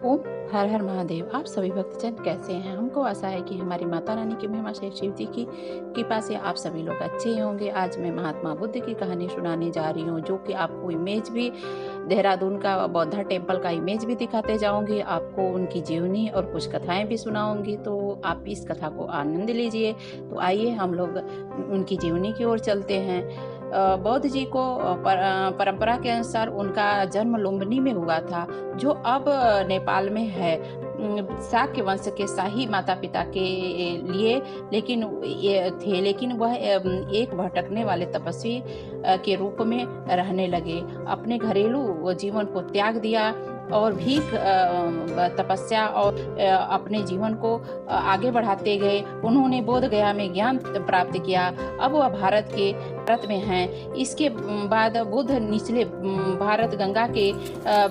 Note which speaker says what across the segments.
Speaker 1: ओम हर हर महादेव। आप सभी भक्तजन कैसे हैं? हमको आशा है कि हमारी माता रानी की महिमा से शिव जी की कृपा से आप सभी लोग अच्छे ही होंगे। आज मैं महात्मा बुद्ध की कहानी सुनाने जा रही हूँ, जो कि आपको इमेज भी देहरादून का बौद्धा टेम्पल का इमेज भी दिखाते जाऊंगी, आपको उनकी जीवनी और कुछ कथाएं भी सुनाऊंगी। तो आप इस कथा को आनंद लीजिए। तो आइए हम लोग उनकी जीवनी की ओर चलते हैं। बौद्ध जी को परंपरा के अनुसार उनका जन्म लुम्बिनी में हुआ था, जो अब नेपाल में है। शाक्य वंश के शाही माता पिता के लिए लेकिन वह एक भटकने वाले तपस्वी के रूप में रहने लगे। अपने घरेलू जीवन को त्याग दिया और भीख तपस्या और अपने जीवन को आगे बढ़ाते गए। उन्होंने बोध गया में ज्ञान प्राप्त किया। अब वह भारत में हैं। इसके बाद बुद्ध निचले भारत गंगा के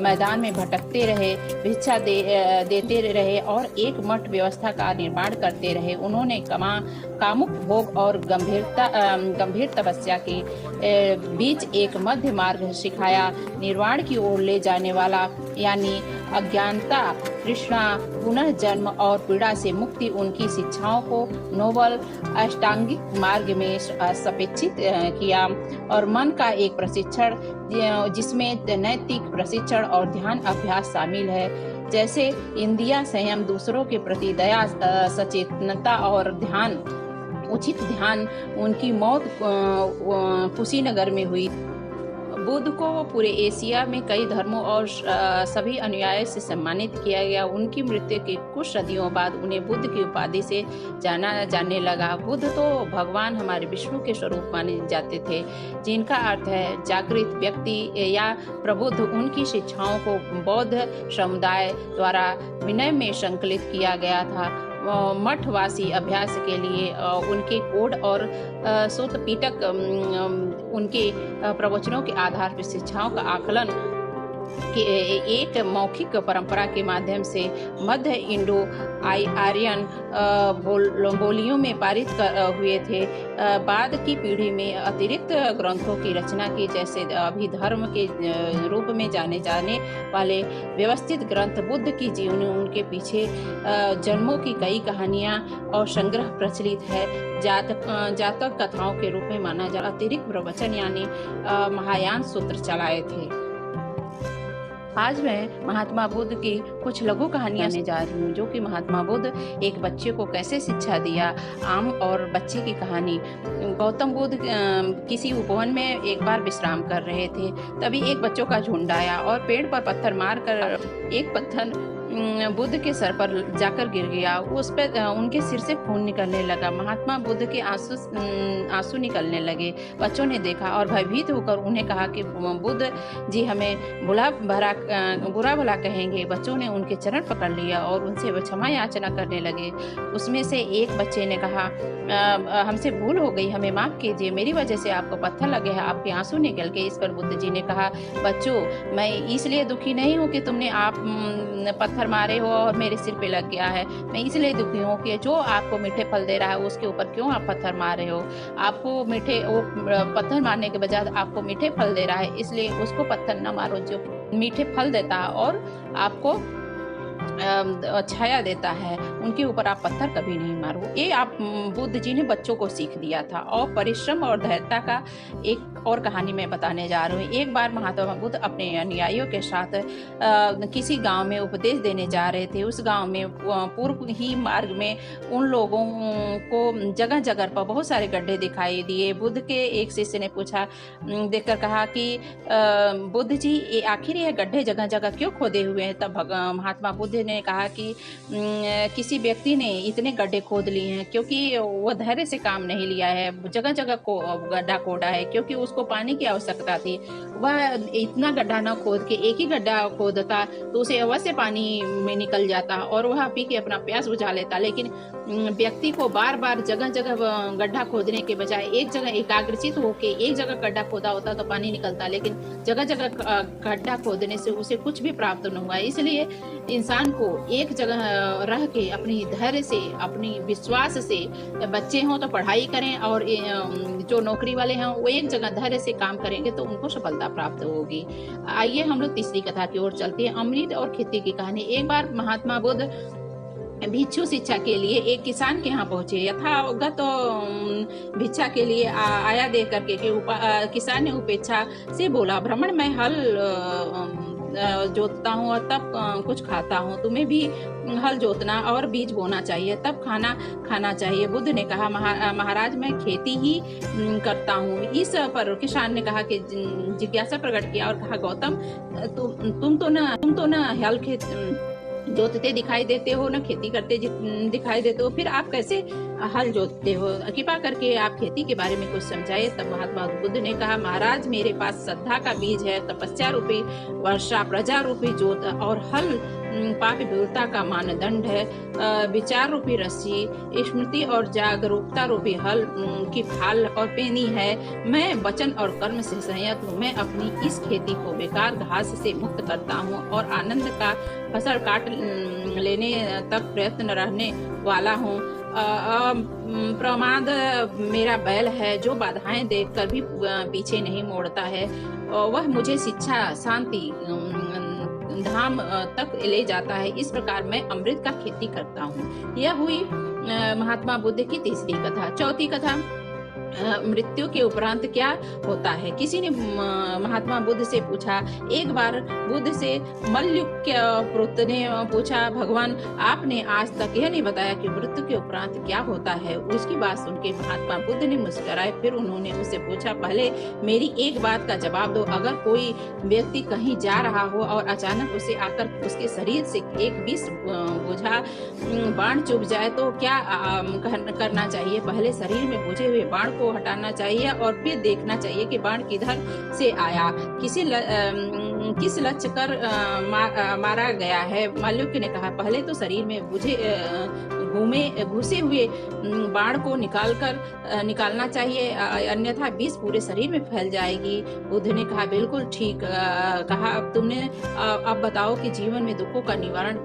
Speaker 1: मैदान में भटकते रहे, भिक्षा देते रहे और एक मठ व्यवस्था का निर्माण करते रहे। उन्होंने कामुक भोग और गंभीर तपस्या के बीच एक मध्य मार्ग सिखाया। निर्वाण की ओर ले जाने वाला, यानी अज्ञानता, तृष्णा, पुनर्जन्म और पीड़ा से मुक्ति। उनकी शिक्षाओं को नोबल अष्टांगिक मार्ग में सपेक्षित किया और मन का एक प्रशिक्षण, जिसमें नैतिक प्रशिक्षण और ध्यान अभ्यास शामिल है, जैसे इंद्रिय संयम, दूसरों के प्रति दया, सचेतनता और उचित ध्यान। उनकी मौत कुशीनगर में हुई। बुद्ध को पूरे एशिया में कई धर्मों और सभी अनुयायियों से सम्मानित किया गया। उनकी मृत्यु के कुछ सदियों बाद उन्हें बुद्ध की उपाधि से जाना जाने लगा। बुद्ध तो भगवान हमारे विष्णु के स्वरूप माने जाते थे, जिनका अर्थ है जागृत व्यक्ति या प्रबुद्ध। उनकी शिक्षाओं को बौद्ध समुदाय द्वारा विनय में संकलित किया गया था। मठवासी अभ्यास के लिए उनके कोड और सूत पिटक उनके प्रवचनों के आधार पर शिक्षाओं का आकलन कि एक मौखिक परंपरा के माध्यम से मध्य इंडो आर्यन बोलियों में पारित हुए थे। बाद की पीढ़ी में अतिरिक्त ग्रंथों की रचना की, जैसे अभिधर्म के रूप में जाने वाले व्यवस्थित ग्रंथ, बुद्ध की जीवनी, उनके पीछे जन्मों की कई कहानियां और संग्रह प्रचलित है। जातक कथाओं के रूप में माना जा अतिरिक्त प्रवचन यानी महायान सूत्र चलाए थे। आज मैं महात्मा बुद्ध की कुछ लघु कहानियां सुनाने जा रही हूँ, जो कि महात्मा बुद्ध एक बच्चे को कैसे शिक्षा दिया। आम और बच्चे की कहानी। गौतम बुद्ध किसी उपवन में एक बार विश्राम कर रहे थे। तभी एक बच्चों का झुंड आया और पेड़ पर पत्थर मारकर एक पत्थर बुद्ध के सर पर जाकर गिर गया। उस पर उनके सिर से खून निकलने लगा। महात्मा बुद्ध के आंसू निकलने लगे। बच्चों ने देखा और भयभीत होकर उन्हें कहा कि बुद्ध जी हमें बुरा भला कहेंगे। बच्चों ने उनके चरण पकड़ लिया और उनसे क्षमा याचना करने लगे। उसमें से एक बच्चे ने कहा, हमसे भूल हो गई, हमें माफ कीजिए, मेरी वजह से आपको पत्थर लगे हैं, आपके आंसू निकल गए। इस पर बुद्ध जी ने कहा, बच्चों, मैं इसलिए दुखी नहीं हूँ कि तुमने पत्थर मारे हो और मेरे सिर पे लग गया है। मैं इसलिए दुखी हूँ कि जो आपको मीठे फल दे रहा है उसके ऊपर क्यों आप पत्थर मार रहे हो। आपको पत्थर मारने के बजाय आपको मीठे फल दे रहा है, इसलिए उसको पत्थर न मारो जो मीठे फल देता है और आपको छाया देता है, उनके ऊपर आप पत्थर कभी नहीं मारो। ये आप बुद्ध जी ने बच्चों को सीख दिया था। और परिश्रम और धैर्यता का एक और कहानी मैं बताने जा रही हूँ। एक बार महात्मा बुद्ध अपने अनुयायियों के साथ किसी गांव में उपदेश देने जा रहे थे। उस गांव में पूर्व ही मार्ग में उन लोगों को जगह जगह पर बहुत सारे गड्ढे दिखाई दिए। बुद्ध के एक शिष्य ने पूछा, देखकर कहा कि बुद्ध जी आखिर ये गड्ढे जगह जगह क्यों खोदे हुए हैं। तब महात्मा बुद्ध ने कहा कि किसी व्यक्ति ने इतने गड्ढे खोद लिए हैं क्योंकि वो धैर्य से काम नहीं लिया है। जगह जगह को गड्ढा खोदा है क्योंकि उसको पानी की आवश्यकता थी। वह इतना गड्ढा न खोद के एक ही गड्ढा खोदता तो उसे अवश्य पानी में निकल जाता और वह पी के अपना प्यास बुझा लेता। लेकिन व्यक्ति को बार बार जगह जगह गड्ढा खोदने के बजाय एक जगह एकाग्रचित होकर एक जगह गड्ढा खोदा होता तो पानी निकलता, लेकिन जगह जगह गड्ढा खोदने से उसे कुछ भी प्राप्त न हुआ। इसलिए इंसान किसान को एक जगह रह के अपनी धैर्य से, अपनी विश्वास से, बच्चे हों तो पढ़ाई करें और जो नौकरी वाले हैं वो एक जगह धैर्य से काम करेंगे तो उनको सफलता प्राप्त होगी। आइए हम लोग तीसरी कथा की ओर चलते हैं, अमृत और खेती की कहानी। एक बार महात्मा बुद्ध भिक्षु शिक्षा के लिए एक किसान के यहाँ पहुंचे। यथावगत भिक्षा के लिए आया देख करके कि किसान ने उपेक्षा से बोला, ब्राह्मण मैं हल जोतता हूँ और तब कुछ खाता हूँ, तुम्हें भी हल जोतना और बीज बोना चाहिए, तब खाना खाना चाहिए। बुद्ध ने कहा, महाराज मैं खेती ही करता हूँ। इस पर किसान ने कहा कि जिज्ञासा प्रकट किया और कहा, गौतम तुम तो ना हल खेत जोतते दिखाई देते हो, ना खेती करते दिखाई देते हो, फिर आप कैसे हल जोतते हो? कृपा करके आप खेती के बारे में कुछ समझाइए। तब महात्मा बुद्ध ने कहा, महाराज मेरे पास श्रद्धा का बीज है, तपस्या रूपी वर्षा, प्रजा रूपी जोत और हल पाप विरूपता का मानदंड है, विचार रूपी रस्सी, स्मृति और जागरूकता रूपी हल की फाल और पेनी है। मैं वचन और कर्म से संयत हूँ। मैं अपनी इस खेती को बेकार घास से मुक्त करता हूँ और आनंद का फसल काट लेने तक प्रयत्न रहने वाला हूँ। प्रमाद मेरा बैल है जो बाधाएं देखकर भी पीछे नहीं मोड़ता है। वह मुझे शिक्षा, शांति, धाम तक ले जाता है। इस प्रकार मैं अमृत का खेती करता हूँ। यह हुई महात्मा बुद्ध की तीसरी कथा। चौथी कथा, मृत्यु के उपरांत क्या होता है। किसी ने महात्मा बुद्ध से पूछा। एक बार बुद्ध से मल्लुक्य पुत्र ने पूछा, भगवान आपने आज तक यह नहीं बताया कि मृत्यु के उपरांत क्या होता है। उसकी बात सुनकर महात्मा बुद्ध ने मुस्कुराए। फिर उन्होंने उससे पूछा, पहले मेरी एक बात का जवाब दो। अगर कोई व्यक्ति कहीं जा रहा हो और अचानक उसे आकर उसके शरीर से एक विष बुझा बाण चुभ जाए तो क्या करना चाहिए? पहले शरीर में बुझे हुए बाण को हटाना चाहिए और फिर देखना चाहिए कि बाण किधर से आया, किस लक्ष्य कर मारा गया है। माल्युक्य ने कहा, पहले तो शरीर में घुसे हुए बाण को निकालना चाहिए, अन्यथा विष पूरे शरीर में फैल जाएगी। बुद्ध ने कहा, बिल्कुल ठीक कहा। अब बताओ कि जीवन में दुखों का निवारण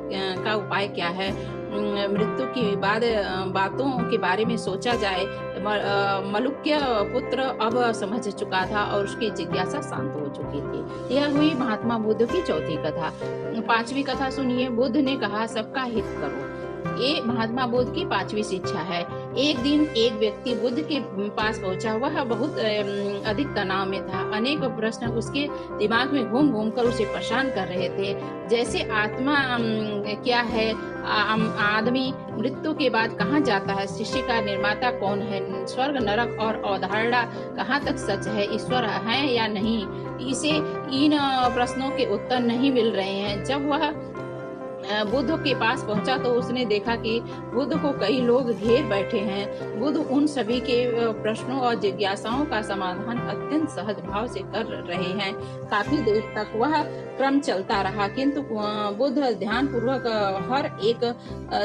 Speaker 1: का उपाय क्या है। मृत्यु की बातों के बारे में सोचा जाए। मलुक्य पुत्र अब समझ चुका था और उसकी जिज्ञासा शांत हो चुकी थी। यह हुई महात्मा बुद्ध की चौथी कथा। पांचवी कथा सुनिए। बुद्ध ने कहा, सबका हित करो। ये महात्मा बुद्ध की पांचवी शिक्षा है। एक दिन एक व्यक्ति बुद्ध के पास पहुंचा। वह बहुत अधिक तनाव में था। अनेक प्रश्न उसके दिमाग में घूम घूम कर उसे परेशान कर रहे थे। जैसे आत्मा क्या है, आदमी मृत्यु के बाद कहाँ जाता है, सृष्टि का निर्माता कौन है, स्वर्ग नरक और अवधारणा कहाँ तक सच है, ईश्वर है या नहीं। इसे इन प्रश्नों के उत्तर नहीं मिल रहे हैं। जब वह बुद्ध के पास पहुंचा तो उसने देखा कि बुद्ध को कई लोग घेर बैठे हैं। बुद्ध उन सभी के प्रश्नों और जिज्ञासाओं का समाधान अत्यंत सहज भाव से कर रहे हैं। काफी देर तक वह क्रम चलता रहा, किंतु बुद्ध ध्यान पूर्वक हर एक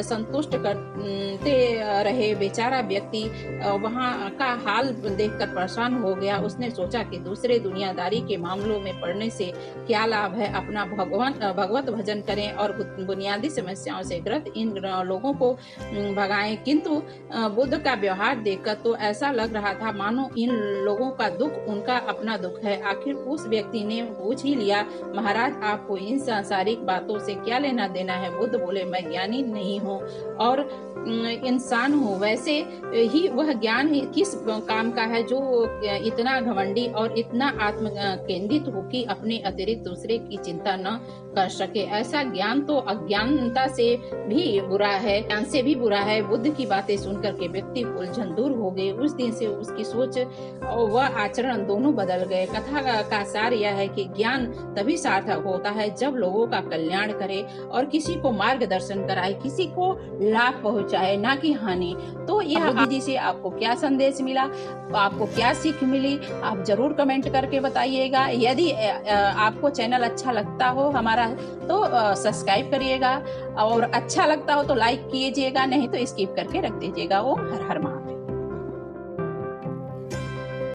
Speaker 1: संतुष्ट करते रहे। बेचारा व्यक्ति वहां का हाल देखकर परेशान हो गया। उसने सोचा कि दूसरे दुनियादारी के मामलों में पड़ने से क्या लाभ है, अपना भगवत भजन करें और बुनियादी समस्याओं से ग्रस्त इन लोगों को भगाएं। किंतु बुद्ध का व्यवहार देखकर तो ऐसा लग रहा था मानो इन लोगों का दुख उनका अपना दुख है। आखिर उस व्यक्ति ने पूछ ही लिया, महाराज आपको इन सांसारिक बातों से क्या लेना देना है। बुद्ध बोले, मैं ज्ञानी नहीं हूँ और इंसान हूँ। वैसे ही वह ज्ञान किस काम का है जो इतना घमंडी और इतना आत्म केंद्रित हो कि अपने अतिरिक्त दूसरे की चिंता न कर सके। ऐसा ज्ञान तो अज्ञानता से भी बुरा है, ज्ञान से भी बुरा है। बुद्ध की बातें सुनकर के व्यक्ति उलझन दूर हो गए। उस दिन से उसकी सोच और वह आचरण दोनों बदल गए। कथा का सार यह है कि ज्ञान तभी सार्थक होता है जब लोगों का कल्याण करे और किसी को मार्गदर्शन कराए, किसी को लाभ पहुंचाए, ना कि हानि। तो यह दीदी से आपको क्या संदेश मिला, आपको क्या सीख मिली, आप जरूर कमेंट करके बताइएगा। यदि आपको चैनल अच्छा लगता हो हमारा तो सब्सक्राइब करिएगा और अच्छा लगता हो तो लाइक कीजिएगा, नहीं तो स्किप करके रख दीजिएगा। ओम हर हर महादेव।